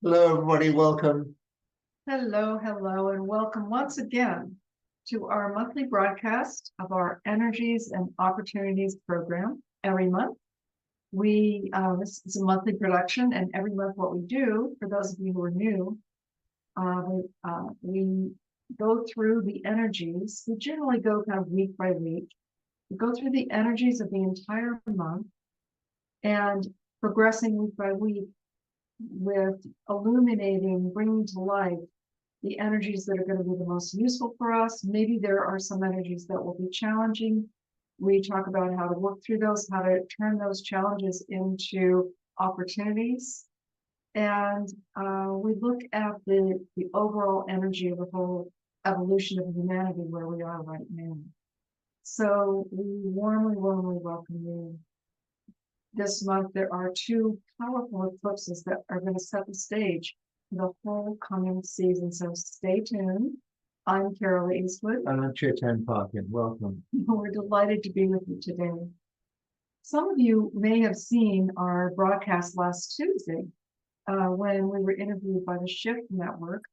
Hello, everybody. Welcome. Hello, hello, and welcome once again to our monthly broadcast of our Energies and Opportunities program every month. This is a monthly production, and every month what we do, for those of you who are new, we go through the energies. We generally go kind of week by week. We go through the energies of the entire month and progressing week by week with illuminating, bringing to light the energies that are going to be the most useful for us. Maybe there are some energies that will be challenging. We talk about how to work through those, how to turn those challenges into opportunities. And we look at the overall energy of the whole evolution of humanity where we are right now. So we warmly, warmly welcome you. This month, there are two powerful eclipses that are going to set the stage the whole coming season. So stay tuned. I'm Carol Eastwood. And I'm Chetan Parkin. Welcome. We're delighted to be with you today. Some of you may have seen our broadcast last Tuesday when we were interviewed by the Shift Network,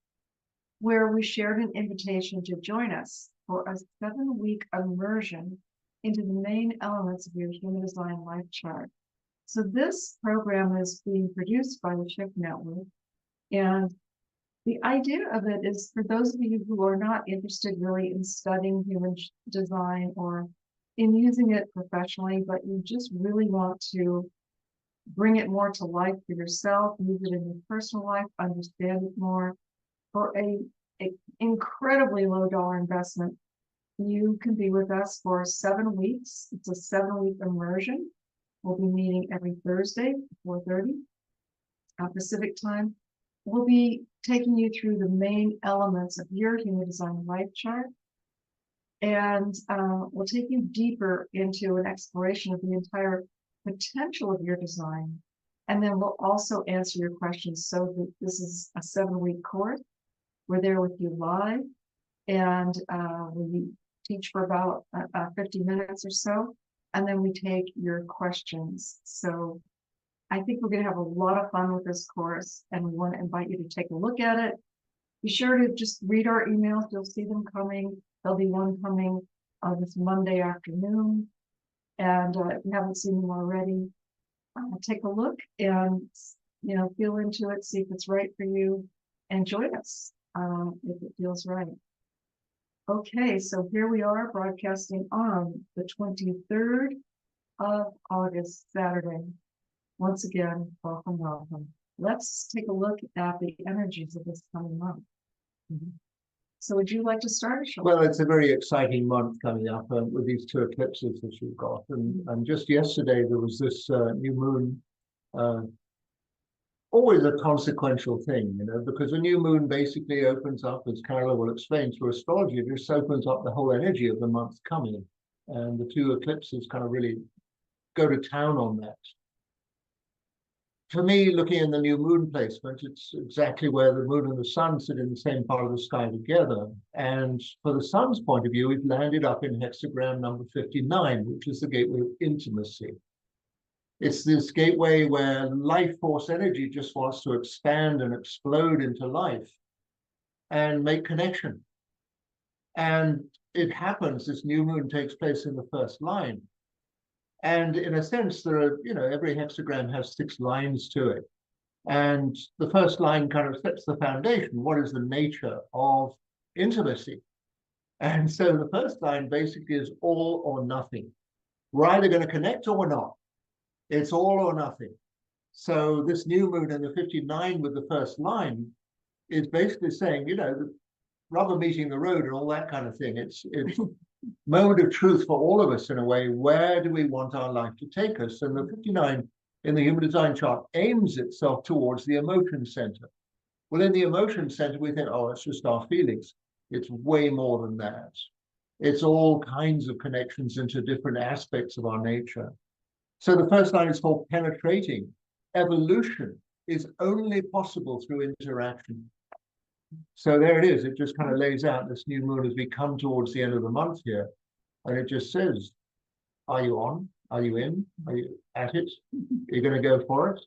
where we shared an invitation to join us for a 7-week immersion into the main elements of your human design life chart. So this program is being produced by the Shift Network. And the idea of it is for those of you who are not interested really in studying human design or in using it professionally, but you just really want to bring it more to life for yourself, use it in your personal life, understand it more. For an incredibly low dollar investment, you can be with us for 7 weeks. It's a 7-week immersion. We'll be meeting every Thursday, 4:30 Pacific time. We'll be taking you through the main elements of your human design life chart. And we'll take you deeper into an exploration of the entire potential of your design. And then we'll also answer your questions. So this is a 7-week course. We're there with you live. And we teach for about 50 minutes or so. And then we take your questions. So I think we're going to have a lot of fun with this course, and we want to invite you to take a look at it. Be sure to just read our emails. You'll see them coming. There'll be one coming this Monday afternoon. And if you haven't seen them already, take a look and, feel into it, see if it's right for you, and join us if it feels right. Okay, so here we are broadcasting on the 23rd of August, Saturday. Once again, welcome, welcome. Let's take a look at the energies of this coming month. So would you like to start, Sean? Well, it's a very exciting month coming up with these two eclipses that you've got. And just yesterday, there was this new moon, always a consequential thing, because a new moon basically opens up, as Carol will explain, through astrology, it just opens up the whole energy of the month coming. And the two eclipses kind of really go to town on that. For me, looking in the new moon placement, it's exactly where the moon and the sun sit in the same part of the sky together. And for the sun's point of view, we've landed up in hexagram number 59, which is the gateway of intimacy. It's this gateway where life force energy just wants to expand and explode into life and make connection. And it happens, this new moon takes place in the first line. And in a sense, there are, every hexagram has 6 lines to it. And the first line kind of sets the foundation. What is the nature of intimacy? And so the first line basically is all or nothing. We're either going to connect or we're not. It's all or nothing. So this new moon in the 59 with the first line is basically saying, the rubber meeting the road and all that kind of thing. It's moment of truth for all of us in a way. Where do we want our life to take us? And the 59 in the human design chart aims itself towards the emotion center. Well, in the emotion center, we think, oh, it's just our feelings. It's way more than that. It's all kinds of connections into different aspects of our nature. So the first line is called penetrating. Evolution is only possible through interaction. So there it is. It just kind of lays out this new moon as we come towards the end of the month here. And it just says, are you on? Are you in? Are you at it? Are you going to go for it?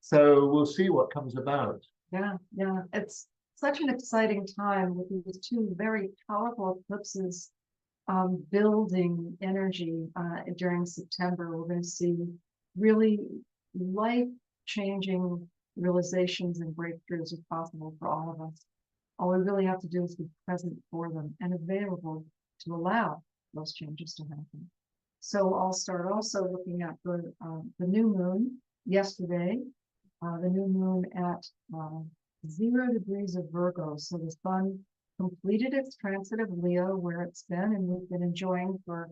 So we'll see what comes about. Yeah. It's such an exciting time with these two very powerful eclipses building energy during September. We're going to see really life-changing realizations and breakthroughs are possible for all of us. All we really have to do is be present for them and available to allow those changes to happen. So I'll start also looking at the new moon yesterday, the new moon at 0 degrees of Virgo. So the sun completed its transit of Leo, where it's been, and we've been enjoying for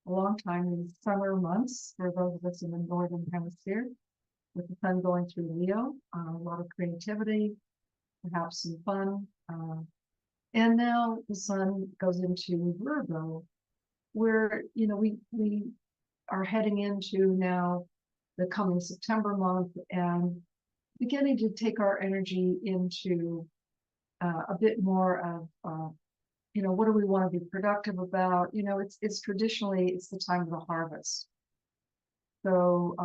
a long time these summer months for those of us in the northern hemisphere, with the sun going through Leo, a lot of creativity, perhaps some fun. And now the sun goes into Virgo, where we are heading into now the coming September month and beginning to take our energy into a bit more of what do we want to be productive about? It's traditionally it's the time of the harvest. So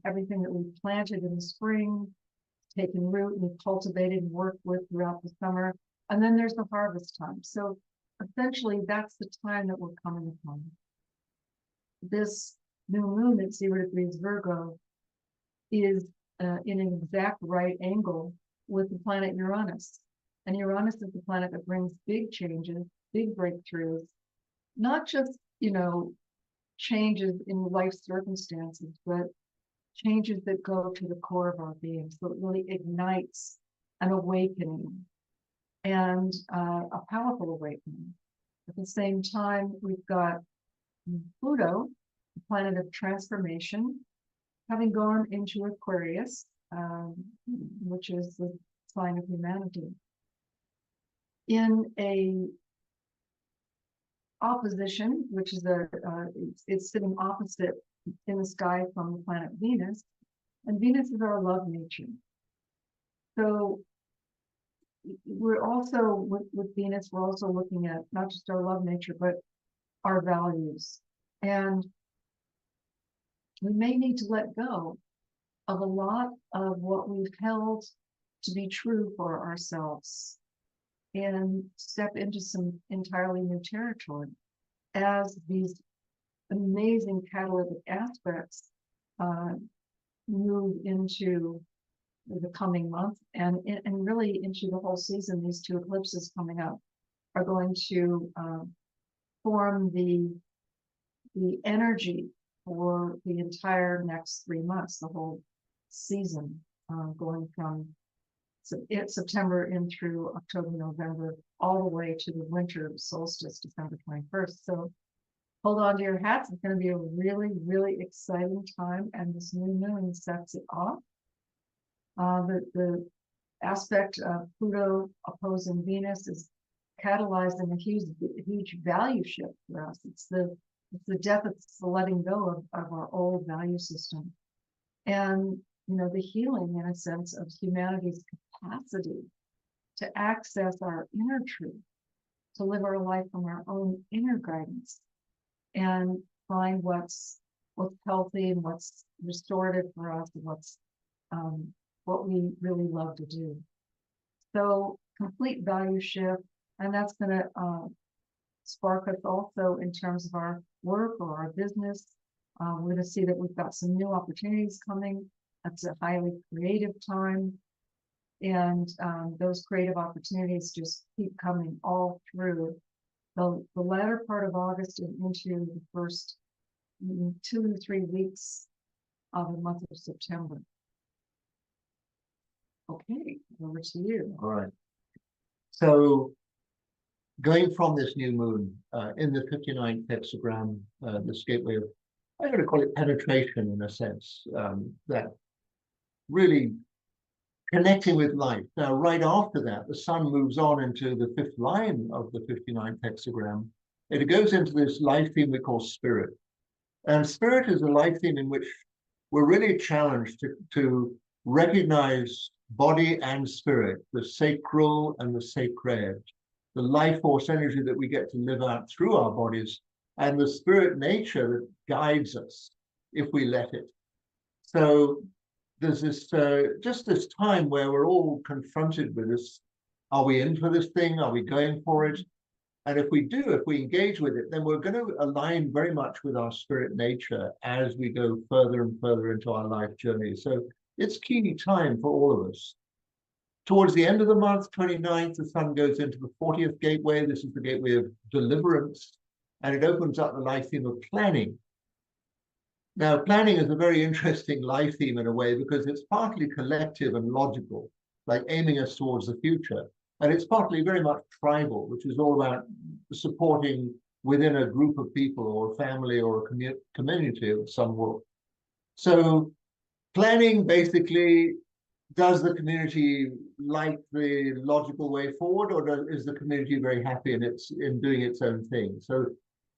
everything that we planted in the spring, taken root and cultivated and worked with throughout the summer, and then there's the harvest time. So essentially that's the time that we're coming upon. This new moon at 0 degrees Virgo is in an exact right angle with the planet Uranus. And Uranus is the planet that brings big changes, big breakthroughs, not just, changes in life circumstances, but changes that go to the core of our being. So it really ignites an awakening and a powerful awakening. At the same time, we've got Pluto, the planet of transformation, having gone into Aquarius, which is the sign of humanity, in a opposition, which is it's sitting opposite in the sky from the planet Venus, and Venus is our love nature. So we're also with Venus, we're also looking at not just our love nature, but our values. And we may need to let go of a lot of what we've held to be true for ourselves and step into some entirely new territory as these amazing catalytic aspects move into the coming month and really into the whole season. These two eclipses coming up are going to form the energy for the entire next 3 months, the whole season, going from September in through October, November, all the way to the winter solstice, December 21st. So hold on to your hats. It's going to be a really, really exciting time, and this new moon sets it off. The aspect of Pluto opposing Venus is catalyzing a huge value shift for us. It's the death, it's the letting go of our old value system. And the healing, in a sense, of humanity's capacity to access our inner truth, to live our life from our own inner guidance and find what's healthy and what's restorative for us and what's what we really love to do. So complete value shift, and that's going to spark us also in terms of our work or our business. We're going to see that we've got some new opportunities coming. That's a highly creative time. And those creative opportunities just keep coming all through the latter part of August and into the first 2 to 3 weeks of the month of September. Okay, over to you. All right. So going from this new moon in the 59th hexagram, this gateway of, I'm going to call it penetration in a sense, that really connecting with life. Now, right after that, the sun moves on into the 5th line of the 59th hexagram. It goes into this life theme we call spirit. And spirit is a life theme in which we're really challenged to recognize body and spirit, the sacral and the sacred, the life force energy that we get to live out through our bodies, and the spirit nature that guides us if we let it. So there's this just this time where we're all confronted with this. Are we in for this thing? Are we going for it? And if we engage with it, then we're going to align very much with our spirit nature as we go further and further into our life journey. So it's key time for all of us. Towards the end of the month, 29th, the sun goes into the 40th gateway. This is the gateway of deliverance, and it opens up the life theme of planning. Now, planning is a very interesting life theme in a way because it's partly collective and logical, like aiming us towards the future. And it's partly very much tribal, which is all about supporting within a group of people or a family or a community of some world. So planning basically, does the community like the logical way forward, or is the community very happy in doing its own thing? So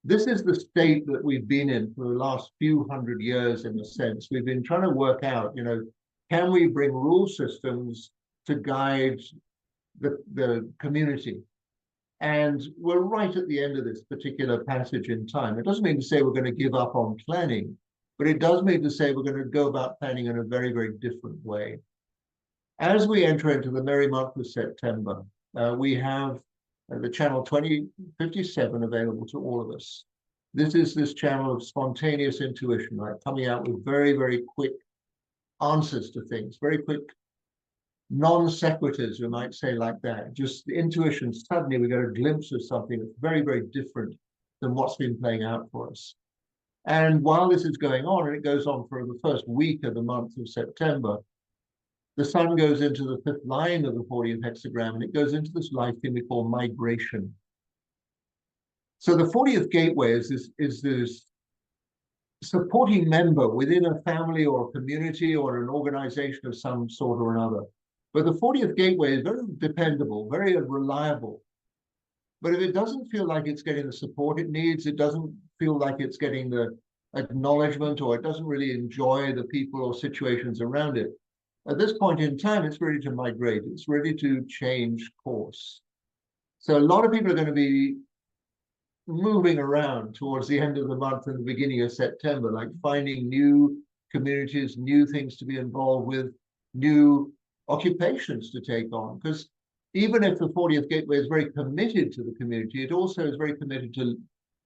this is the state that we've been in for the last few hundred years, in a sense. We've been trying to work out, can we bring rule systems to guide the community? And we're right at the end of this particular passage in time. It doesn't mean to say we're going to give up on planning, but it does mean to say we're going to go about planning in a very, very different way. As we enter into the merry month of September, we have the channel 2057 available to all of us. This is this channel of spontaneous intuition, right? Coming out with very, very quick answers to things, very quick non sequiturs, we might say, like that. Just the intuition, suddenly we get a glimpse of something that's very, very different than what's been playing out for us. And while this is going on, and it goes on for the first week of the month of September, the sun goes into the fifth line of the 40th hexagram, and it goes into this life thing we call migration. So the 40th gateway is this supporting member within a family or a community or an organization of some sort or another. But the 40th gateway is very dependable, very reliable. But if it doesn't feel like it's getting the support it needs, it doesn't feel like it's getting the acknowledgement, or it doesn't really enjoy the people or situations around it, at this point in time, it's ready to migrate. It's ready to change course. So a lot of people are going to be moving around towards the end of the month and the beginning of September, like finding new communities, new things to be involved with, new occupations to take on. Because even if the 40th gateway is very committed to the community, it also is very committed to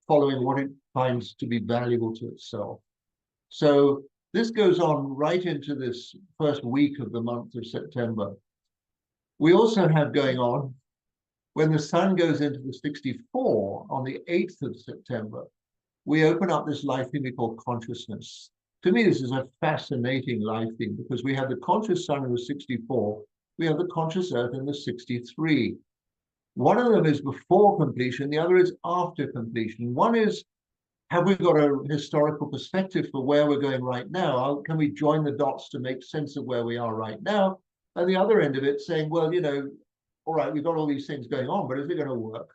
following what it finds to be valuable to itself. So this goes on right into this first week of the month of September. We also have going on, when the sun goes into the 64 on the 8th of September, we open up this life theme we call consciousness. To me, this is a fascinating life theme because we have the conscious sun in the 64, we have the conscious earth in the 63. One of them is before completion, the other is after completion. One is, have we got a historical perspective for where we're going right now? Can we join the dots to make sense of where we are right now? And the other end of it saying, well, all right, we've got all these things going on, but is it going to work?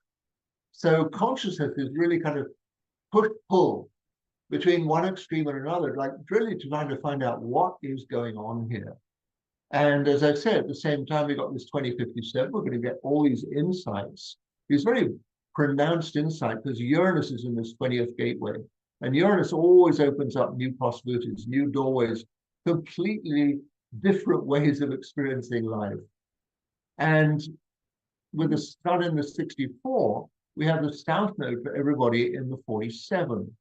So consciousness is really kind of push-pull between one extreme and another, like really trying to find out what is going on here. And as I said, at the same time, we got this 2057, we're going to get all these insights, these very pronounced insight, because Uranus is in this 20th gateway. And Uranus always opens up new possibilities, new doorways, completely different ways of experiencing life. And with the sun in the 64, we have the south node for everybody in the 47.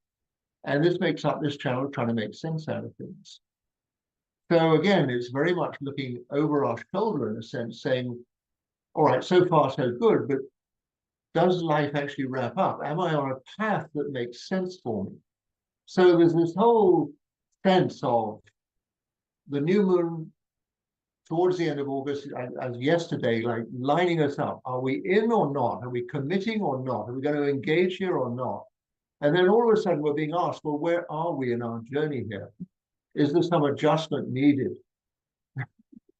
And this makes up this channel trying to make sense out of things. So again, it's very much looking over our shoulder in a sense, saying, all right, so far so good, but does life actually wrap up? Am I on a path that makes sense for me? So there's this whole sense of the new moon towards the end of August, as yesterday, like lining us up. Are we in or not? Are we committing or not? Are we going to engage here or not? And then all of a sudden we're being asked, well, where are we in our journey here? Is there some adjustment needed?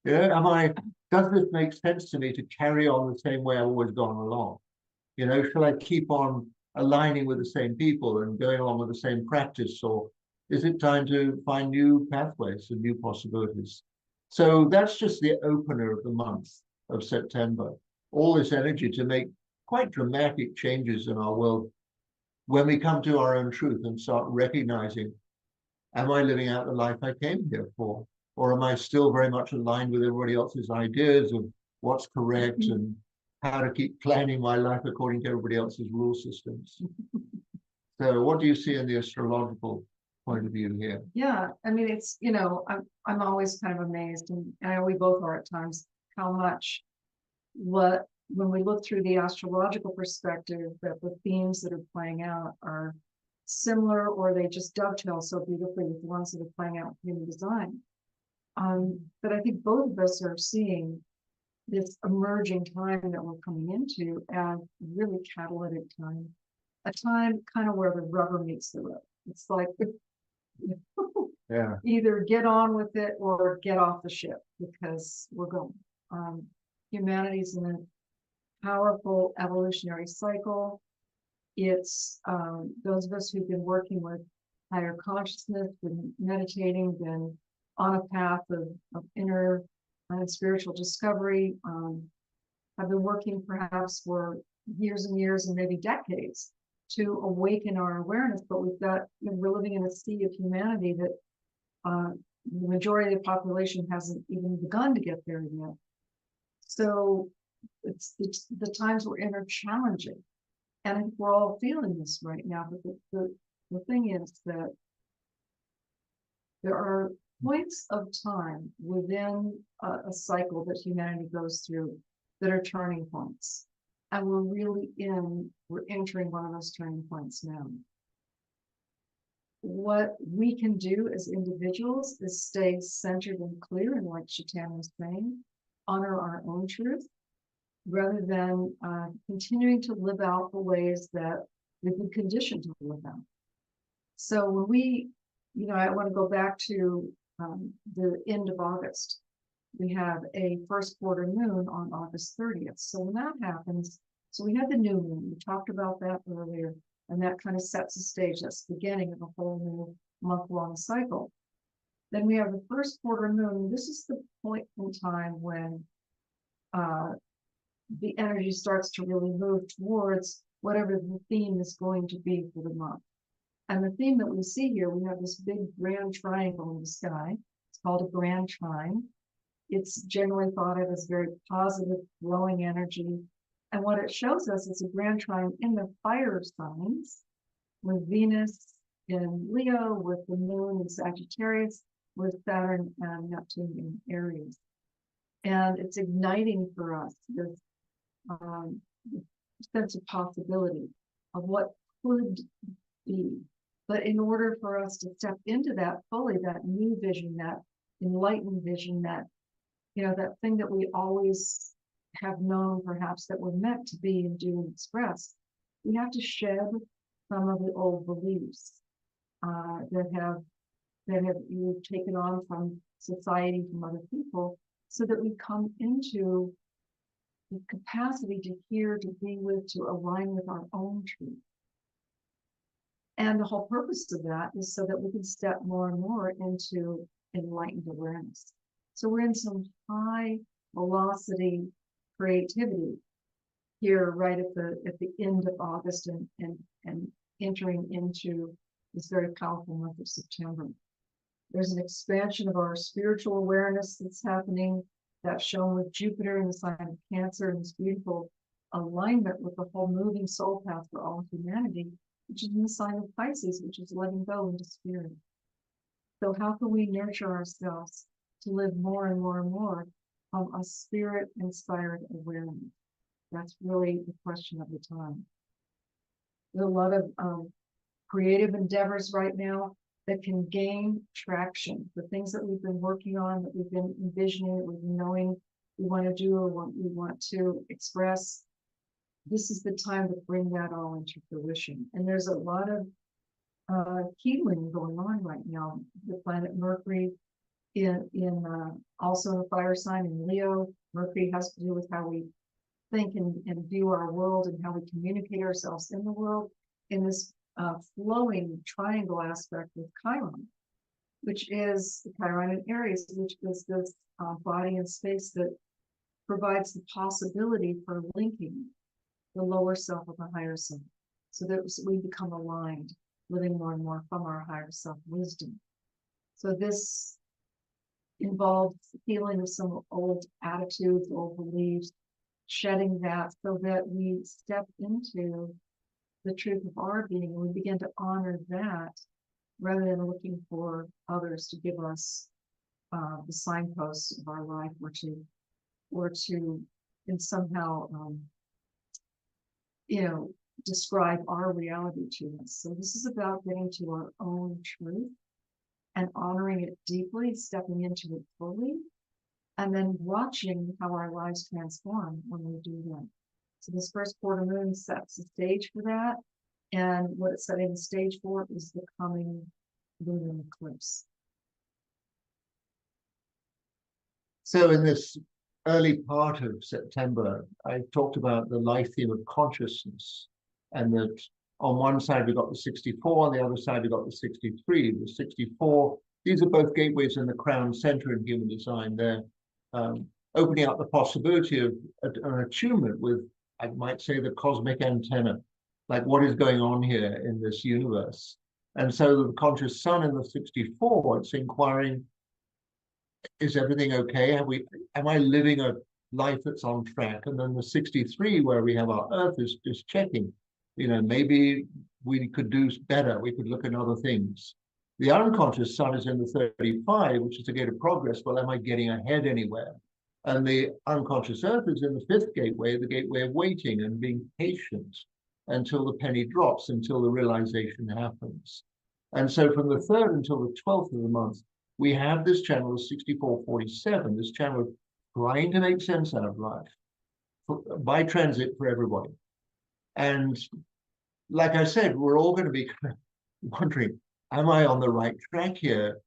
Does this make sense to me to carry on the same way I've always gone along? Shall I keep on aligning with the same people and going along with the same practice? Or is it time to find new pathways and new possibilities? So that's just the opener of the month of September. All this energy to make quite dramatic changes in our world when we come to our own truth and start recognizing, am I living out the life I came here for? Or am I still very much aligned with everybody else's ideas of what's correct and how to keep planning my life according to everybody else's rule systems? So what do you see in the astrological point of view here? Yeah, I mean, it's, you know, I'm always kind of amazed, and we both are at times, how much when we look through the astrological perspective, that the themes that are playing out are similar, or they just dovetail so beautifully with the ones that are playing out in human design. But I think both of us are seeing this emerging time that we're coming into as really catalytic time, a time kind of where the rubber meets the road. It's like, Yeah. either get on with it or get off the ship, because we're going. Humanity's in a powerful evolutionary cycle. It's those of us who've been working with higher consciousness, been meditating, been on a path of inner and spiritual discovery, have been working perhaps for years and years and maybe decades to awaken our awareness. But we're living in a sea of humanity that the majority of the population hasn't even begun to get there yet. So it's the times we're in are challenging, and I think we're all feeling this right now. But the thing is that there are points of time within a cycle that humanity goes through that are turning points, and we're entering one of those turning points now. What we can do as individuals is stay centered and clear, and like Shatan was saying, honor our own truth, rather than continuing to live out the ways that we've been conditioned to live out. So when we, I want to go back to the end of August. We have a first quarter moon on August 30th. So when that happens, so we had the new moon, we talked about that earlier, and that kind of sets the stage. That's the beginning of a whole new month-long cycle. Then we have the first quarter moon. This is the point in time when the energy starts to really move towards whatever the theme is going to be for the month. And the theme that we see here, we have this big grand triangle in the sky. It's called a grand trine. It's generally thought of as very positive, flowing energy. And what it shows us is a grand trine in the fire signs, with Venus in Leo, with the moon in Sagittarius, with Saturn and Neptune in Aries. And it's igniting for us this sense of possibility of what could be. But in order for us to step into that fully, that new vision, that enlightened vision, that, that thing that we always have known perhaps that we're meant to be and do and express, we have to shed some of the old beliefs that have you taken on from society, from other people, so that we come into the capacity to hear, to be with, to align with our own truth. And the whole purpose of that is so that we can step more and more into enlightened awareness. So we're in some high velocity creativity here right at the end of August and entering into this very powerful month of September. There's an expansion of our spiritual awareness that's happening, that's shown with Jupiter in the sign of Cancer, and this beautiful alignment with the whole moving soul path for all humanity, which is in the sign of Pisces, which is letting go into spirit. So how can we nurture ourselves to live more and more and more from a spirit-inspired awareness? That's really the question of the time. There's a lot of creative endeavors right now that can gain traction. The things that we've been working on, that we've been envisioning, that we've been knowing we want to do or what we want to express, this is the time to bring that all into fruition. And there's a lot of healing going on right now. The planet Mercury also in a fire sign in Leo. Mercury has to do with how we think and view our world and how we communicate ourselves in the world, in this flowing triangle aspect with Chiron, which is the Chiron in Aries, which is this body and space that provides the possibility for linking the lower self with the higher self, so that we become aligned, living more and more from our higher self wisdom. So this involves healing of some old attitudes, old beliefs, shedding that so that we step into the truth of our being and we begin to honor that rather than looking for others to give us the signposts of our life or to and somehow describe our reality to us. So this is about getting to our own truth and honoring it deeply, stepping into it fully, and then watching how our lives transform when we do that. So this first quarter moon sets the stage for that. And what it's setting the stage for is the coming lunar eclipse. So in this early part of September, I talked about the life theme of consciousness, and that on one side we got the 64, on the other side we got the 63. The 64, these are both gateways in the crown center in human design. They're opening up the possibility of an attunement with, I might say, the cosmic antenna, like what is going on here in this universe. And so the conscious sun in the 64, it's inquiring, is everything okay? Am I living a life that's on track? And then the 63, where we have our Earth, is just checking, maybe we could do better. We could look at other things. The unconscious sun is in the 35, which is a gate of progress. Well, am I getting ahead anywhere? And the unconscious Earth is in the 5th gateway, the gateway of waiting and being patient until the penny drops, until the realization happens. And so from the 3rd until the 12th of the month, we have this channel of 6447, this channel of trying to make sense out of life by transit for everybody. And like I said, we're all going to be wondering, am I on the right track here?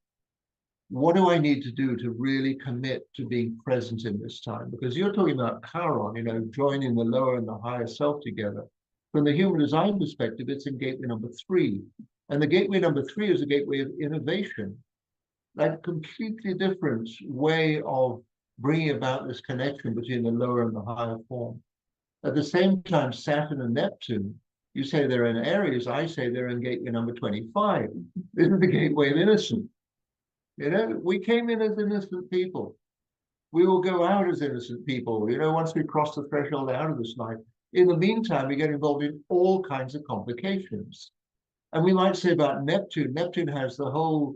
What do I need to do to really commit to being present in this time? Because you're talking about Chiron, joining the lower and the higher self together. From the human design perspective, it's in gateway number 3. And the gateway number 3 is a gateway of innovation, like a completely different way of bringing about this connection between the lower and the higher form. At the same time, Saturn and Neptune, you say they're in Aries, I say they're in gateway number 25. This is the gateway of innocence. We came in as innocent people. We will go out as innocent people, once we cross the threshold out of this life. In the meantime, we get involved in all kinds of complications. And we might say about Neptune, Neptune has the whole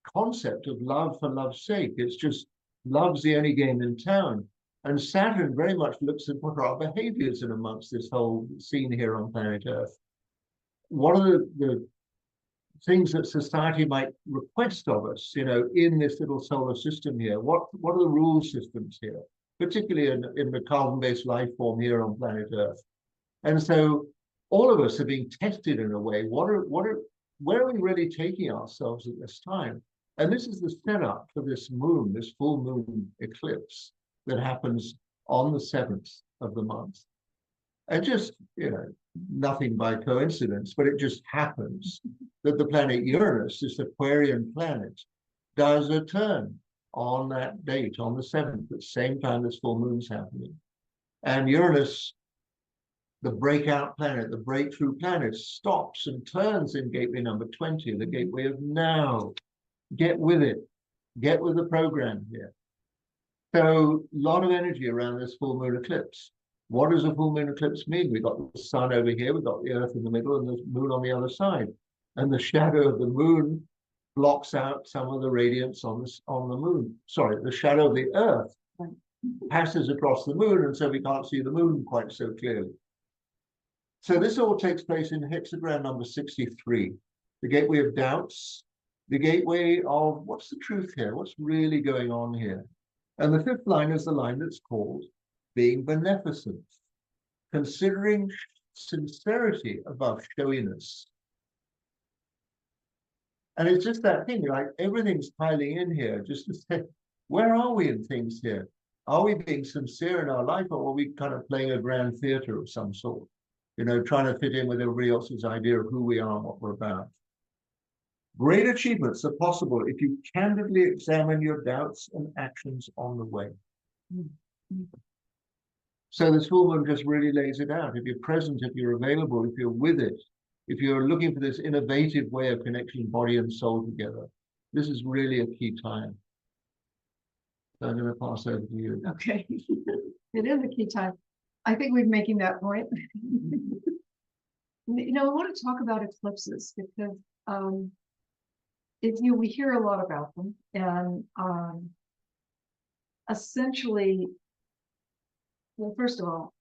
concept of love for love's sake. It's just love's the only game in town. And Saturn very much looks at what are our behaviors in amongst this whole scene here on planet Earth. One of the things that society might request of us, in this little solar system here, what are the rule systems here, particularly in the carbon-based life form here on planet Earth? And so all of us are being tested in a way. Where are we really taking ourselves at this time? And this is the setup for this moon, this full moon eclipse that happens on the 7th of the month. And just, nothing by coincidence, but it just happens that the planet Uranus, this Aquarian planet, does a turn on that date, on the 7th, at the same time this full moon's happening. And Uranus, the breakout planet, the breakthrough planet, stops and turns in gateway number 20, the gateway of now. Get with it. Get with the program here. So a lot of energy around this full moon eclipse. What does a full moon eclipse mean? We've got the sun over here, we've got the Earth in the middle, and the moon on the other side. And the shadow of the moon blocks out some of the radiance on the moon. Sorry, the shadow of the Earth passes across the moon, and so we can't see the moon quite so clearly. So this all takes place in hexagram number 63, the gateway of doubts, the gateway of what's the truth here? What's really going on here? And the 5th line is the line that's called being beneficent, considering sincerity above showiness. And it's just that thing, like everything's piling in here, just to say, where are we in things here? Are we being sincere in our life, or are we kind of playing a grand theater of some sort? Trying to fit in with everybody else's idea of who we are and what we're about. Great achievements are possible if you candidly examine your doubts and actions on the way. So this full moon just really lays it out. If you're present, if you're available, if you're with it, if you're looking for this innovative way of connecting body and soul together, this is really a key time. I'm going to pass over to you. Okay. It is a key time. I think we're making that point. I want to talk about eclipses because we hear a lot about them, and essentially, well, first of all,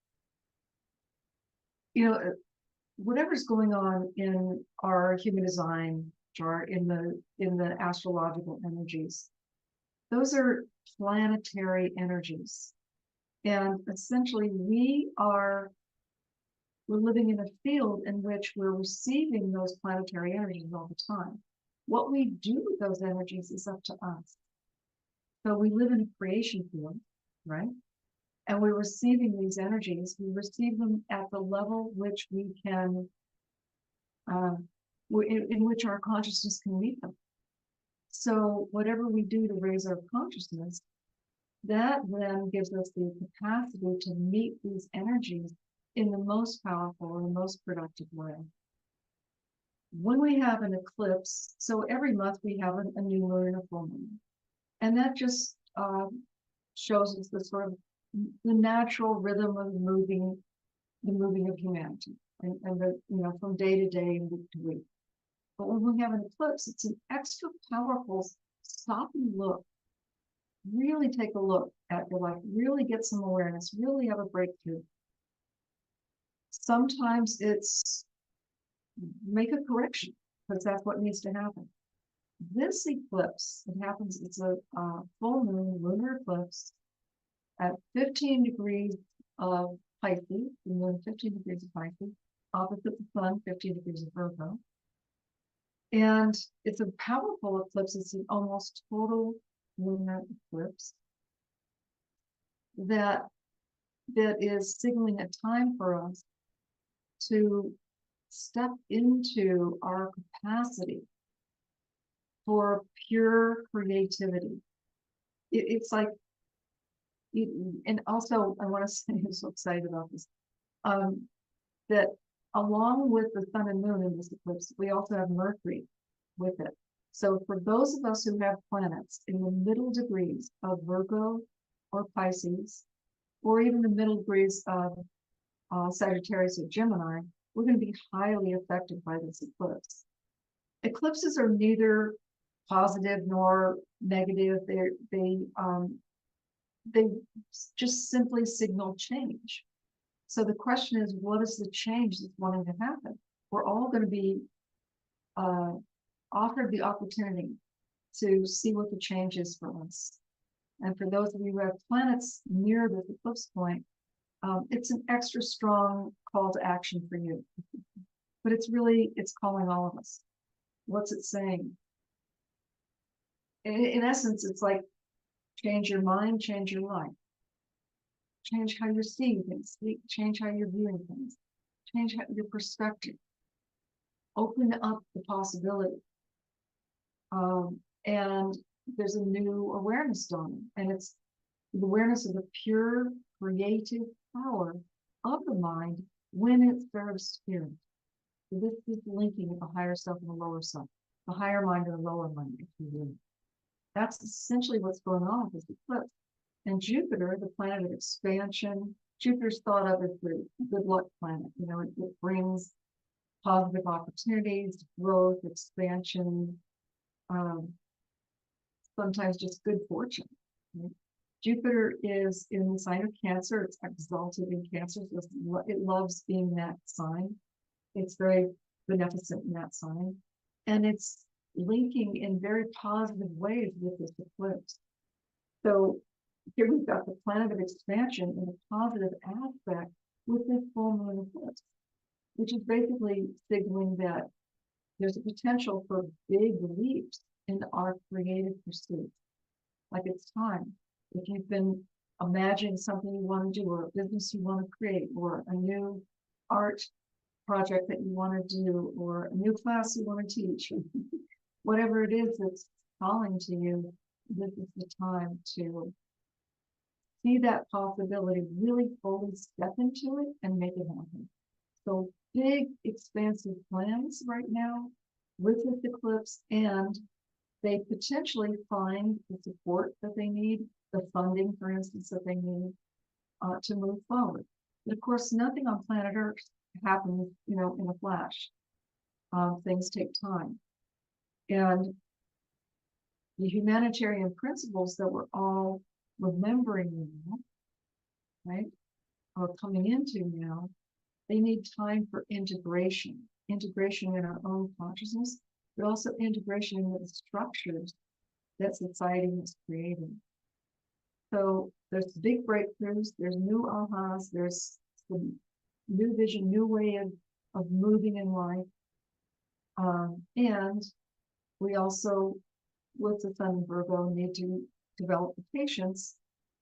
whatever's going on in our human design chart, in the astrological energies, those are planetary energies. And essentially we're living in a field in which we're receiving those planetary energies all the time. What we do with those energies is up to us. So we live in a creation field, right? And we're receiving these energies. We receive them at the level which we can, in which our consciousness can meet them. So whatever we do to raise our consciousness, that then gives us the capacity to meet these energies in the most powerful and most productive way. When we have an eclipse, so every month we have a new moon and a full moon, and that just shows us the sort of the natural rhythm of the moving of humanity, and the from day to day and week to week. But when we have an eclipse, it's an extra powerful stop and look. Really take a look at your life, really get some awareness, really have a breakthrough. Sometimes it's make a correction, because that's what needs to happen. This eclipse, it's a full moon lunar eclipse at 15 degrees of Pisces, the moon 15 degrees of Pisces, opposite the sun, 15 degrees of Virgo. And it's a powerful eclipse. It's an almost total lunar eclipse that is signaling a time for us to step into our capacity for pure creativity. It's like, and also I want to say, I'm so excited about this, that along with the sun and moon in this eclipse, we also have Mercury with it. So for those of us who have planets in the middle degrees of Virgo or Pisces, or even the middle degrees of Sagittarius or Gemini, we're going to be highly affected by this eclipse. Eclipses are neither positive nor negative. They just simply signal change. So the question is, what is the change that's wanting to happen? We're all going to be offered the opportunity to see what the change is for us. And for those of you who have planets near this eclipse point, it's an extra strong call to action for you. But it's calling all of us. What's it saying? In essence, it's like, change your mind, change your life. Change how you're seeing things, change how you're viewing things, change your perspective. Open up the possibility. And there's a new awareness dawning, and it's the awareness of the pure creative power of the mind when it serves spirit. So this is linking the higher self and the lower self, the higher mind and the lower mind, if you will. That's essentially what's going on with this eclipse. And Jupiter, the planet of expansion, Jupiter's thought of as the good luck planet. It brings positive opportunities, growth, expansion, sometimes just good fortune. Right? Jupiter is in the sign of Cancer. It's exalted in Cancer. So it loves being that sign. It's very beneficent in that sign. And it's linking in very positive ways with this eclipse. So here we've got the planet of expansion in a positive aspect with this full moon eclipse, which is basically signaling that there's a potential for big leaps in our creative pursuits. Like, it's time. If you've been imagining something you want to do, or a business you want to create, or a new art project that you want to do, or a new class you want to teach, whatever it is that's calling to you, this is the time to see that possibility, really fully step into it and make it happen. So big, expansive plans right now with this eclipse, and they potentially find the support that they need the funding, for instance, that they need to move forward. But of course, nothing on planet Earth happens, in a flash. Things take time. And the humanitarian principles that we're all remembering now, right, or coming into now, they need time for integration in our own consciousnness, but also integration in the structures that society has created. So there's big breakthroughs, there's new ahas, there's some new vision, new way of moving in life. And we also, with the Sun in Virgo, need to develop the patience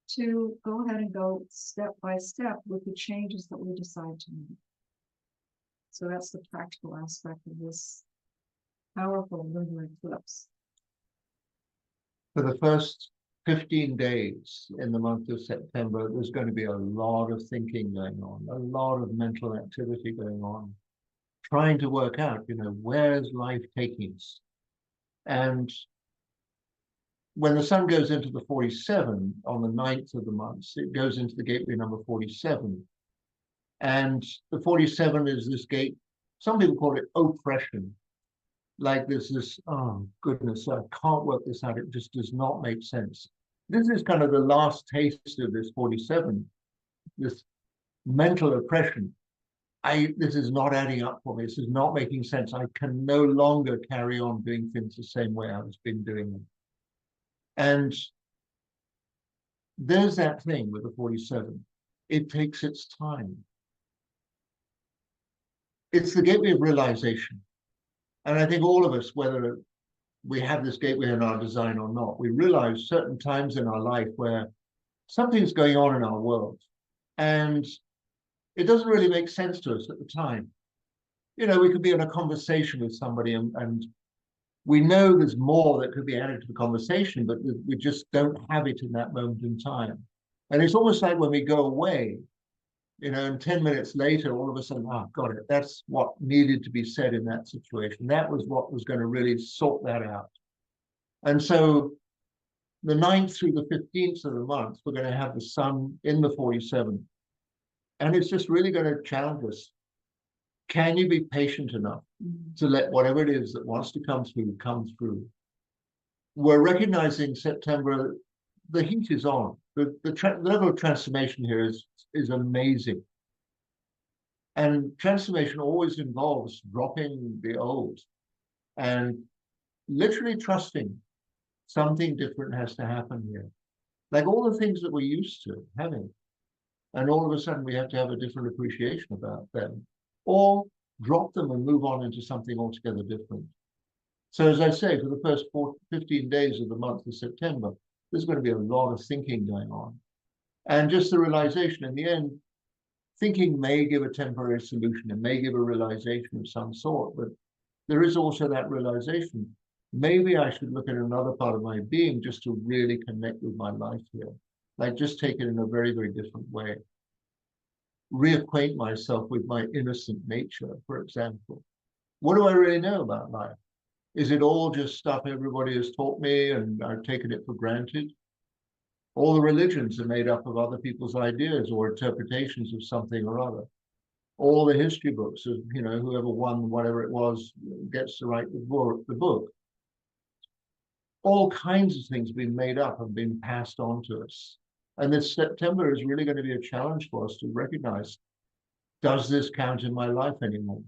to go ahead and go step by step with the changes that we decide to make. So that's the practical aspect of this powerful lunar eclipse. For the first 15 days in the month of September, there's going to be a lot of thinking going on, a lot of mental activity going on, trying to work out, where's life taking us? And when the sun goes into the 47 on the 9th of the month, it goes into the gateway number 47. And the 47 is this gate, some people call it oppression. Like there's this, oh goodness, I can't work this out. It just does not make sense. This is kind of the last taste of this 47, this mental oppression. This is not adding up for me. This is not making sense. I can no longer carry on doing things the same way I was been doing them. And there's that thing with the 47. It takes its time. It's the gateway of realization. And I think all of us, whether we have this gateway in our design or not, we realize certain times in our life where something's going on in our world and it doesn't really make sense to us at the time. We could be in a conversation with somebody and we know there's more that could be added to the conversation, but we just don't have it in that moment in time. And it's almost like when we go away, and 10 minutes later, all of a sudden, got it. That's what needed to be said in that situation. That was what was going to really sort that out. And so the 9th through the 15th of the month, we're going to have the sun in the 47. And it's just really going to challenge us. Can you be patient enough to let whatever it is that wants to come through? We're recognizing September, the heat is on. The level of transformation here is amazing. And transformation always involves dropping the old and literally trusting something different has to happen here. Like all the things that we're used to having. And all of a sudden we have to have a different appreciation about them. Or drop them and move on into something altogether different. So as I say, for the first 15 days of the month of September, there's going to be a lot of thinking going on. And just the realization in the end, thinking may give a temporary solution, it may give a realization of some sort, but there is also that realization. Maybe I should look at another part of my being just to really connect with my life here. Like just take it in a very, very different way. Reacquaint myself with my innocent nature, for example. What do I really know about life? Is it all just stuff everybody has taught me and I've taken it for granted? All the religions are made up of other people's ideas or interpretations of something or other. All the history books of, whoever won whatever it was gets to write the book. All kinds of things have been made up and been passed on to us. And this September is really going to be a challenge for us to recognize, does this count in my life anymore?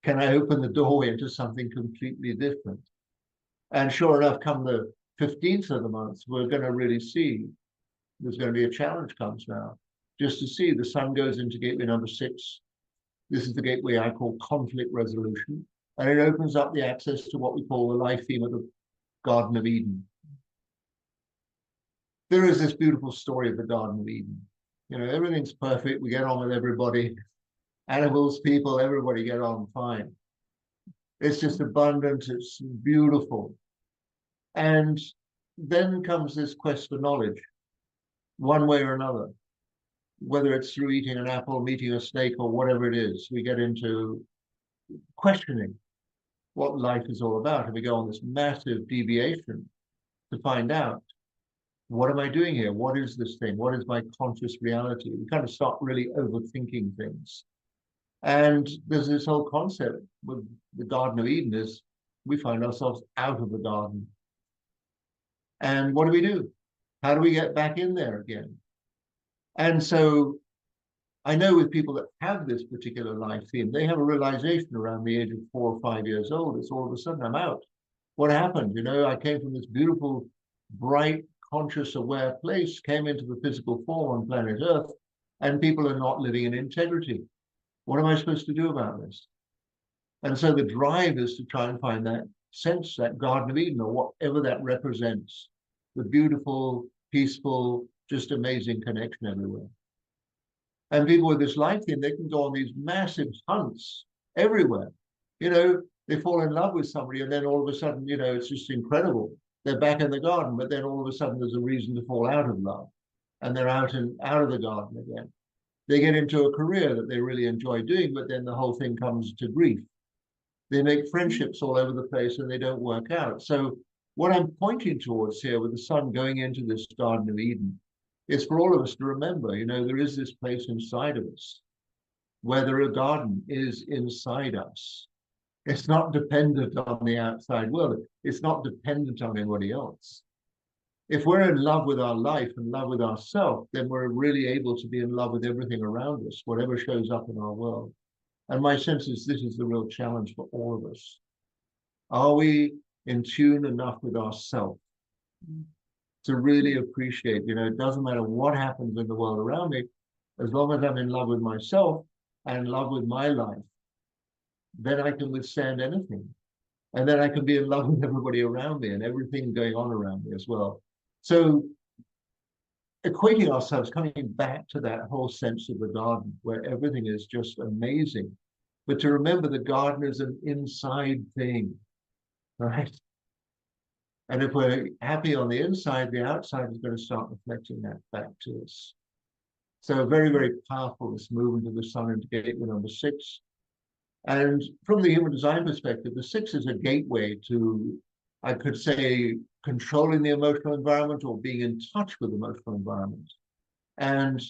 Can I open the doorway into something completely different? And sure enough, come the 15th of the month, we're going to really see there's going to be a challenge comes now. Just to see the sun goes into gateway number 6. This is the gateway I call conflict resolution. And it opens up the access to what we call the life theme of the Garden of Eden. There is this beautiful story of the Garden of Eden. Everything's perfect. We get on with everybody. Animals, people, everybody get on fine. It's just abundant. It's beautiful. And then comes this quest for knowledge, one way or another, whether it's through eating an apple, meeting a snake, or whatever it is. We get into questioning what life is all about. And we go on this massive deviation to find out. what am I doing here? What is this thing? What is my conscious reality? We kind of start really overthinking things. And there's this whole concept with the Garden of Eden is we find ourselves out of the garden. And what do? How do we get back in there again? And so I know with people that have this particular life theme, they have a realization around the age of 4 or 5 years old. It's all of a sudden I'm out. What happened? I came from this beautiful, bright, conscious, aware place, came into the physical form on planet Earth, and people are not living in integrity. What am I supposed to do about this? And so the drive is to try and find that sense, that Garden of Eden, or whatever that represents, the beautiful, peaceful, just amazing connection everywhere. And people with this life theme, they can go on these massive hunts everywhere. They fall in love with somebody, and then all of a sudden, it's just incredible. They're back in the garden, but then all of a sudden there's a reason to fall out of love, and they're out of the garden again. They get into a career that they really enjoy doing, but then the whole thing comes to grief. They make friendships all over the place, and they don't work out. So what I'm pointing towards here with the sun going into this Garden of Eden is for all of us to remember, there is this place inside of us, whether a garden is inside us. It's not dependent on the outside world. It's not dependent on anybody else. If we're in love with our life and love with ourselves, then we're really able to be in love with everything around us, whatever shows up in our world. And my sense is this is the real challenge for all of us. Are we in tune enough with ourselves to really appreciate, it doesn't matter what happens in the world around me, as long as I'm in love with myself and in love with my life, then I can withstand anything. And then I can be in love with everybody around me and everything going on around me as well. So equating ourselves, coming back to that whole sense of the garden where everything is just amazing. But to remember the garden is an inside thing, right? And if we're happy on the inside, the outside is going to start reflecting that back to us. So very, very powerful, this movement of the sun into gateway number 6. And from the human design perspective, the 6 is a gateway to, I could say, controlling the emotional environment or being in touch with the emotional environment. And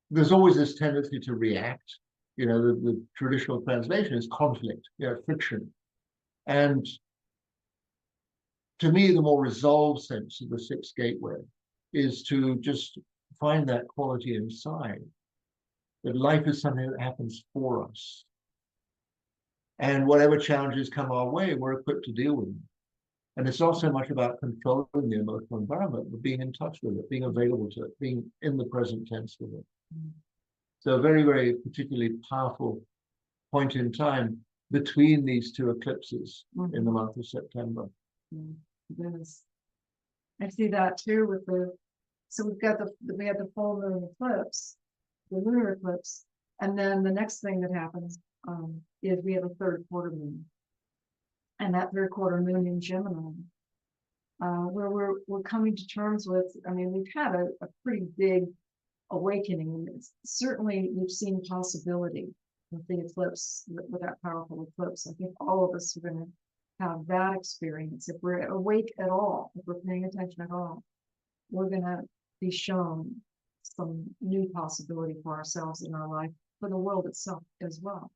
there's always this tendency to react. The traditional translation is conflict, friction. And to me, the more resolved sense of the 6th gateway is to just find that quality inside, that life is something that happens for us. And whatever challenges come our way, we're equipped to deal with them. And it's not so much about controlling the emotional environment, but being in touch with it, being available to it, being in the present tense with it. So a very, very particularly powerful point in time between these 2 eclipses in the month of September. Yes. I see that too so we had the full moon eclipse, the lunar eclipse, and then the next thing that happens is we have a 3rd quarter moon. And that 3rd quarter moon in Gemini, where we're coming to terms with, we've had a pretty big awakening. And it's certainly we've seen possibility with the eclipse, with that powerful eclipse. I think all of us are going to have that experience. If we're awake at all, if we're paying attention at all, we're going to be shown some new possibility for ourselves in our life, for the world itself as well.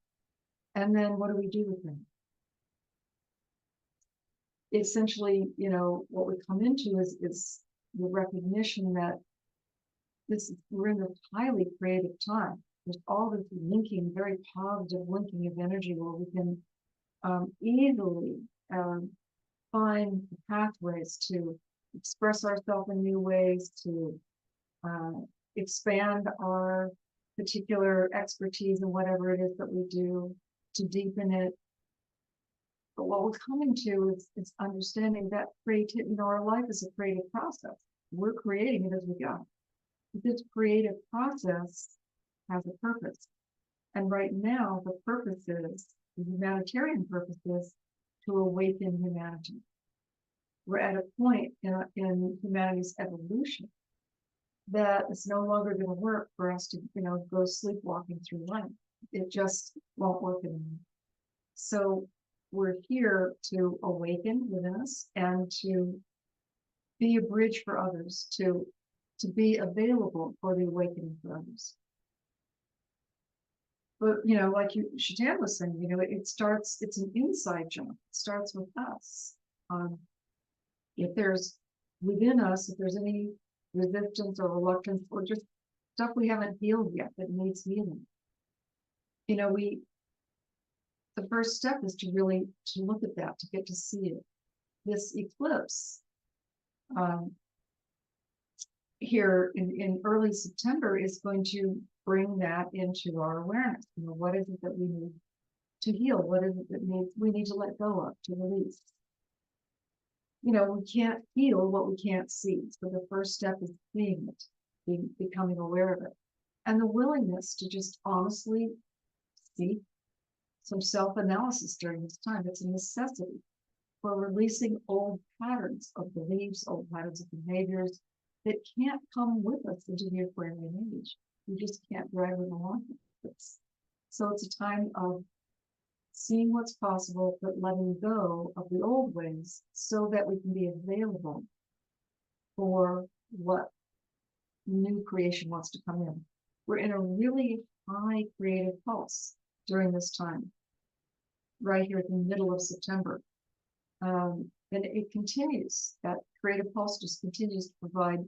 And then what do we do with them? Essentially, what we come into is the recognition that we're in this highly creative time. There's all this linking, very positive linking of energy where we can easily find pathways to express ourselves in new ways, to expand our particular expertise in whatever it is that we do, to deepen it. But what we're coming to is understanding that creativity, our life is a creative process. We're creating it as we go. But this creative process has a purpose. And right now, the humanitarian purpose is to awaken humanity. We're at a point in humanity's evolution that it's no longer going to work for us to, go sleepwalking through life. It just won't work anymore. So we're here to awaken within us and to be a bridge for others, to be available for the awakening for others. But, you know, like Shatan was saying, you know, it's an inside job. It starts with us. If there's within us, if there's any resistance or reluctance or just stuff we haven't healed yet that needs healing, you know, the first step is to really look at that, to get to see it. This eclipse here in early September is going to bring that into our awareness. You know, what is it that we need to heal? What is it that we need to let go of, to release? You know, we can't heal what we can't see. So the first step is seeing it, becoming aware of it. And the willingness to just honestly seek some self-analysis during this time. It's a necessity for releasing old patterns of beliefs, old patterns of behaviors that can't come with us into the Aquarian age. We just can't drag them along with us. So it's a time of seeing what's possible, but letting go of the old ways so that we can be available for what new creation wants to come in. We're in a really high creative pulse during this time, right here at the middle of September. And it continues, that creative pulse just continues to provide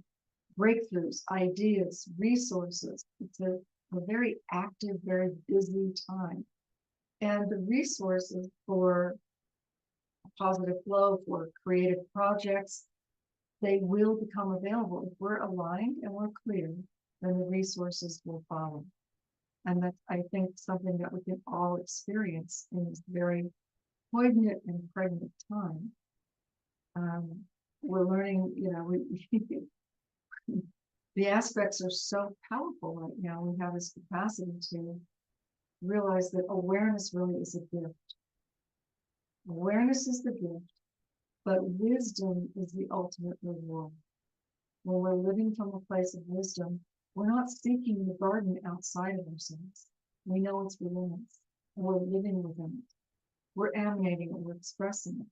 breakthroughs, ideas, resources. It's a very active, very busy time. And the resources for a positive flow, for creative projects, they will become available. If we're aligned and we're clear, then the resources will follow. And that's, I think, something that we can all experience in this very poignant and pregnant time. We're learning, you know, the aspects are so powerful right now. We have this capacity to realize that awareness really is a gift. Awareness is the gift, but wisdom is the ultimate reward. When we're living from a place of wisdom, we're not seeking the garden outside of ourselves. We know it's within us, and we're living within it. We're emanating it, we're expressing it.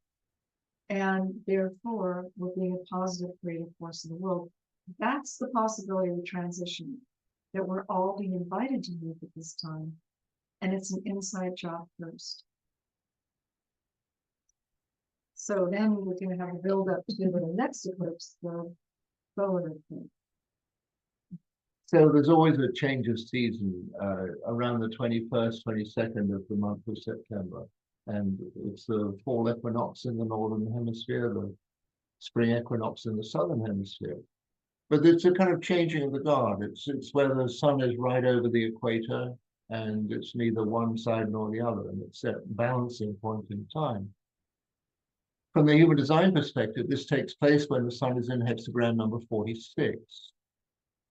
And therefore, we're being a positive creative force in the world. That's the possibility of the transition that we're all being invited to move at this time. And it's an inside job first. So then we're going to have a build up to the next eclipse, the solar eclipse. So there's always a change of season around the 21st, 22nd of the month of September. And it's the fall equinox in the northern hemisphere, the spring equinox in the southern hemisphere. But it's a kind of changing of the guard. It's where the sun is right over the equator, and it's neither one side nor the other, and it's that balancing point in time. From the human design perspective, this takes place when the sun is in hexagram number 46.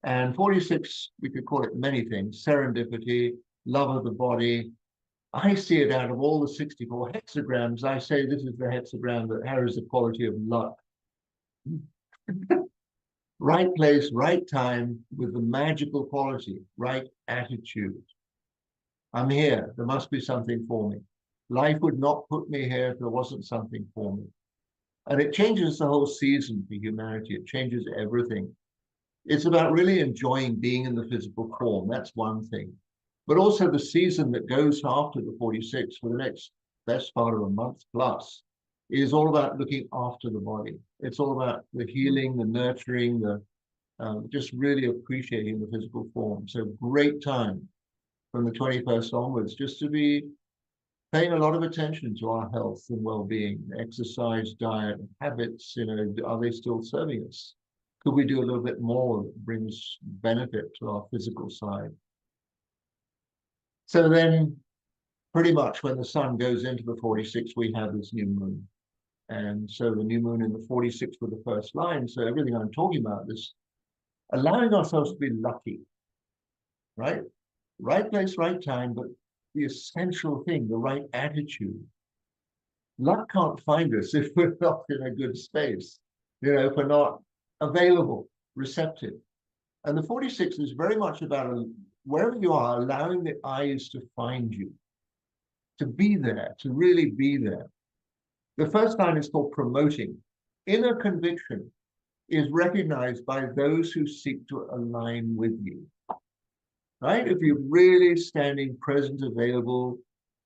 And 46, we could call it many things: serendipity, love of the body. I see it out of all the 64 hexagrams. I say this is the hexagram that carries the quality of luck. Right place, right time, with the magical quality, right attitude. I'm here. There must be something for me. Life would not put me here if there wasn't something for me. And it changes the whole season for humanity. It changes everything. It's about really enjoying being in the physical form. That's one thing. But also the season that goes after the 46 for the next best part of a month plus is all about looking after the body. It's all about the healing, the nurturing, the just really appreciating the physical form. So great time from the 21st onwards just to be paying a lot of attention to our health and well-being, exercise, diet, habits. You know, are they still serving us? Could we do a little bit more that brings benefit to our physical side? So then pretty much when the sun goes into the 46, we have this new moon. And so the new moon in the 46 with the first line. So everything I'm talking about is allowing ourselves to be lucky, right? Right place, right time, but the essential thing, the right attitude. Luck can't find us if we're not in a good space, you know, if we're not available, receptive. And the 46 is very much about wherever you are, allowing the eyes to find you, to be there, to really be there. The first line is called promoting. Inner conviction is recognized by those who seek to align with you, right? If you're really standing present, available,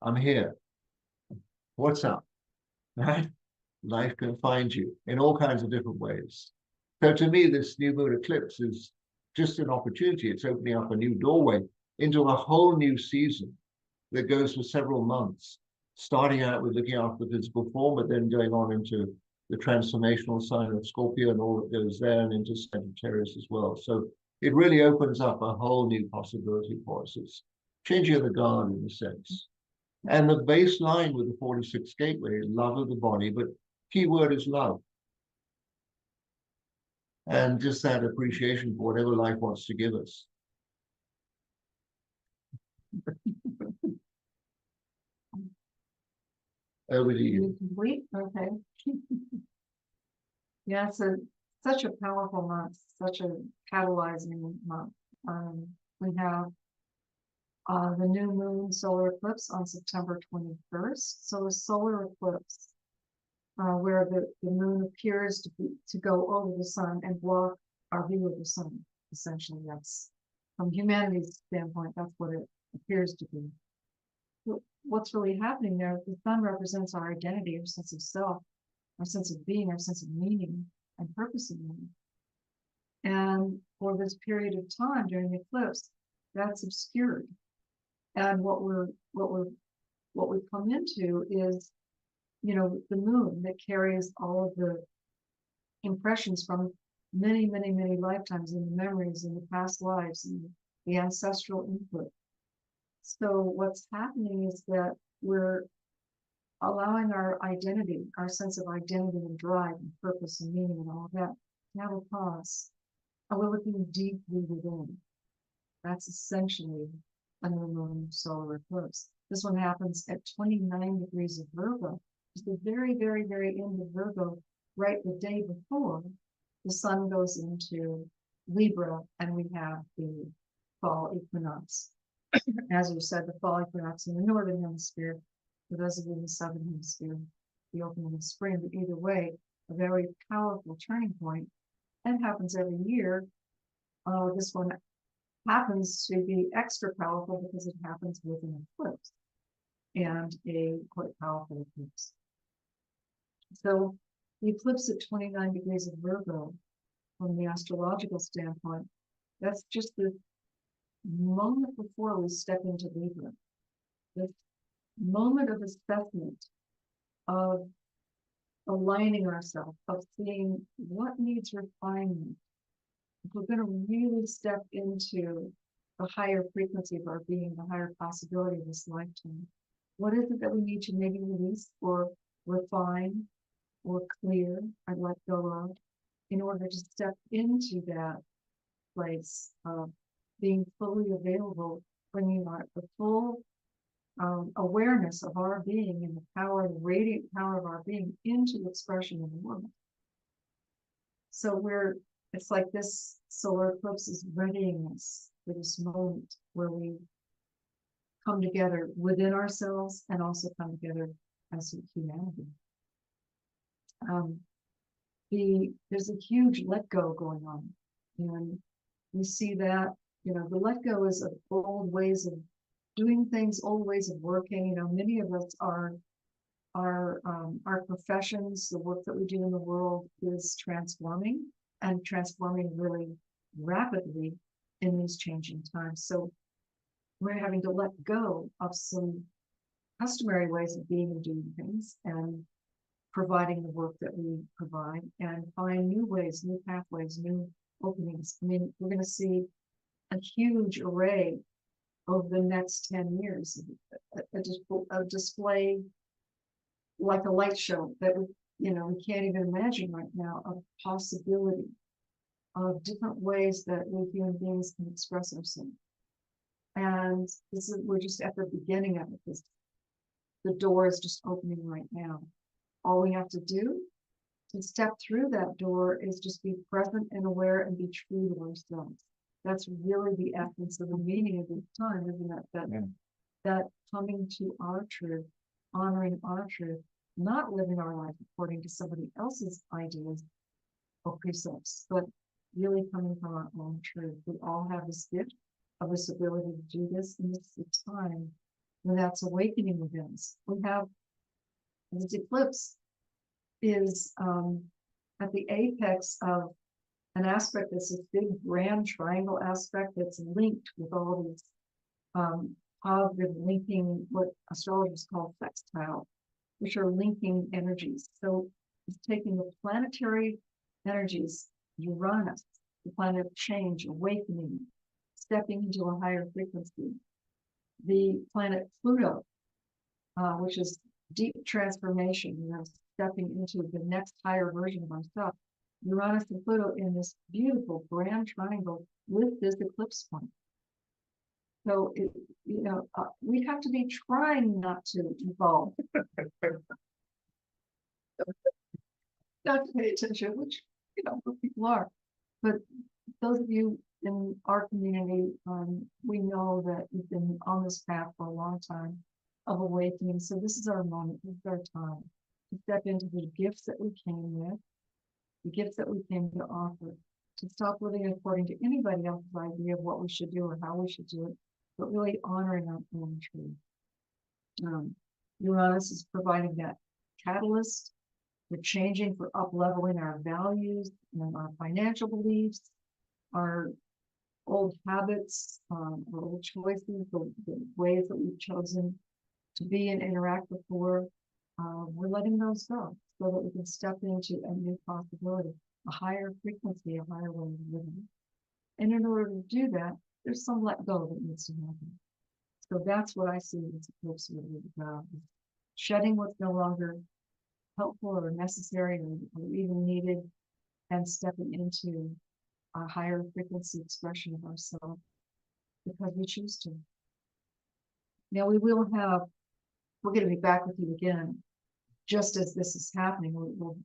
I'm here. What's up, right? Life can find you in all kinds of different ways. So to me, this new moon eclipse is just an opportunity. It's opening up a new doorway into a whole new season that goes for several months, starting out with looking after the physical form, but then going on into the transformational sign of Scorpio and all that goes there, and into Sagittarius as well. So it really opens up a whole new possibility for us. It's changing the guard in a sense. And the baseline with the 46 gateway is love of the body, but key word is love. And just that appreciation for whatever life wants to give us. Over to you. Complete? Okay. Yeah, it's such a powerful month, such a catalyzing month. We have the new moon solar eclipse on September 21st. So a solar eclipse where the moon appears to go over the sun and block our view of the sun. Essentially, that's from humanity's standpoint, that's what it appears to be. What's really happening there? The sun represents our identity, our sense of self, our sense of being, our sense of meaning and purpose in life. And for this period of time during the eclipse, that's obscured. And what we come into is, the moon that carries all of the impressions from many, many, many lifetimes and the memories in the past lives and the ancestral input. So what's happening is that we're allowing our identity, our sense of identity and drive and purpose and meaning and all of that to have a pause. And we're looking deeply within. That's essentially a new moon solar eclipse. This one happens at 29 degrees of Virgo. It's the very, very, very end of Virgo, right the day before the sun goes into Libra and we have the fall equinox. As you said, the fall equinox in the northern hemisphere, for those of you in the southern hemisphere, the opening of spring. But either way, a very powerful turning point, and happens every year. This one happens to be extra powerful because it happens with an eclipse, and a quite powerful eclipse. So the eclipse at 29 degrees of Virgo, from the astrological standpoint, that's just the moment before we step into Libra. This moment of assessment, of aligning ourselves, of seeing what needs refinement. If we're going to really step into the higher frequency of our being, the higher possibility of this lifetime, what is it that we need to maybe release or refine or clear and let go of in order to step into that place of being fully available, bringing the full awareness of our being and the power, the radiant power of our being into expression in the world. So it's like this solar eclipse is readying us for this moment where we come together within ourselves and also come together as humanity. There's a huge let go going on, and we see that the let go is of old ways of doing things, old ways of working. Many of us our professions, the work that we do in the world is transforming really rapidly in these changing times. So we're having to let go of some customary ways of being and doing things and providing the work that we provide, and find new ways, new pathways, new openings. I mean, we're going to see a huge array over the next 10 years, a display like a light show that we can't even imagine right now, of possibility of different ways that we human beings can express ourselves. And we're just at the beginning of it. The door is just opening right now. All we have to do to step through that door is just be present and aware and be true to ourselves. That's really the essence of the meaning of this time, isn't it? That coming to our truth, honoring our truth, not living our life according to somebody else's ideas or precepts, but really coming from our own truth. We all have this gift of this ability to do this, and it's the time when that's awakening within us. We have this eclipse is at the apex of an aspect that's this big grand triangle aspect that's linked with all these positive linking, what astrologers call sextile, which are linking energies. So it's taking the planetary energies, Uranus, the planet of change, awakening, stepping into a higher frequency. The planet Pluto, which is deep transformation, stepping into the next higher version of ourselves. Uranus and Pluto in this beautiful grand triangle with this eclipse point. So, we'd have to be trying not to evolve, not to pay attention, which, people are. But those of you in our community, we know that we've been on this path for a long time of awakening. So this is our moment, this is our time to step into the gifts that we came with, the gifts that we came to offer, to stop living according to anybody else's idea of what we should do or how we should do it, but really honoring our own truth. Uranus is providing that catalyst for changing, for up-leveling our values and our financial beliefs, our old habits, our old choices, the ways that we've chosen to be and interact before. We're letting those go so that we can step into a new possibility, a higher frequency, a higher way of living. And in order to do that, there's some let go that needs to happen. So that's what I see as eclipse really about, shedding what's no longer helpful or necessary or even needed, and stepping into a higher frequency expression of ourselves because we choose to. Now we're going to be back with you again just as this is happening.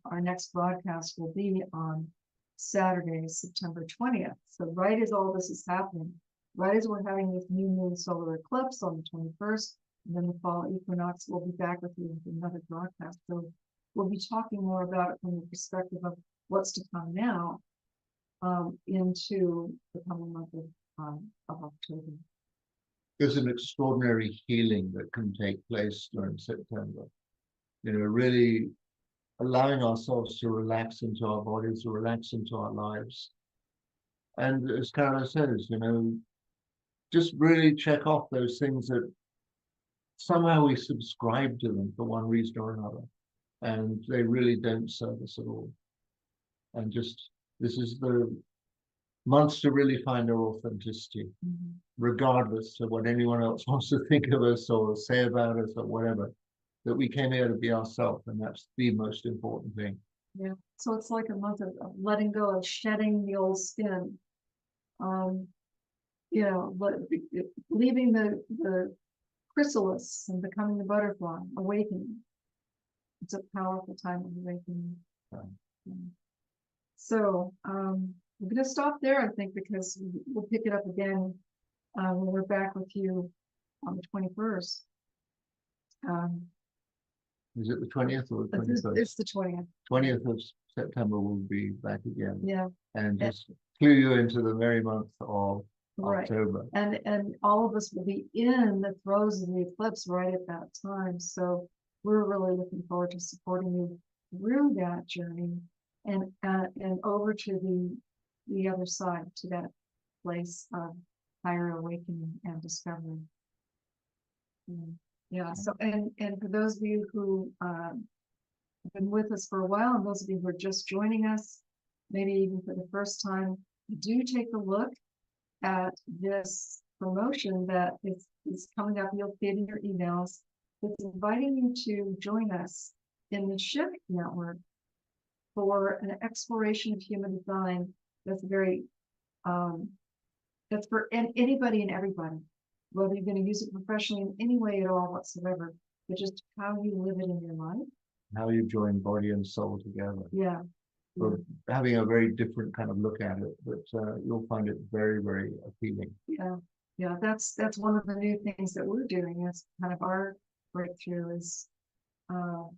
Our next broadcast will be on Saturday, September 20th. So right as all this is happening, right as we're having this new moon solar eclipse on the 21st, and then the fall equinox, we'll be back with you with another broadcast. So we'll be talking more about it from the perspective of what's to come now into the coming month of October. There's an extraordinary healing that can take place during September. Really allowing ourselves to relax into our bodies, to relax into our lives. And as Carol says, just really check off those things that somehow we subscribe to them for one reason or another, and they really don't serve us at all. And this is the months to really find our authenticity, regardless of what anyone else wants to think of us or say about us or whatever, that we came here to be ourselves, and that's the most important thing. Yeah, so it's like a month of letting go, of shedding the old skin, leaving the chrysalis and becoming the butterfly, awakening. It's a powerful time of awakening. So we're going to stop there, I think, because we'll pick it up again when we're back with you on the 21st. Is it the 20th or the 21st? It's the 20th. 20th of September we'll be back again. Yeah. And just clue you into the merry month of October. And all of us will be in the throes of the eclipse right at that time. So we're really looking forward to supporting you through that journey and over to the other side, to that place of higher awakening and discovery. Yeah. So and for those of you who have been with us for a while, and those of you who are just joining us, maybe even for the first time, do take a look at this promotion that is coming up. You'll see it in your emails. It's inviting you to join us in the Shift Network for an exploration of human design that's very that's for anybody and everybody, whether you're going to use it professionally in any way at all whatsoever, but just how you live it in your life. How you join body and soul together. Yeah. We're having a very different kind of look at it, but you'll find it very, very appealing. Yeah. Yeah, that's one of the new things that we're doing. It's kind of our breakthrough is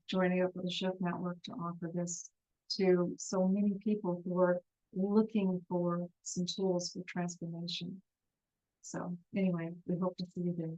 joining up with the Shift Network to offer this to so many people who are looking for some tools for transformation. So anyway, we hope to see you there.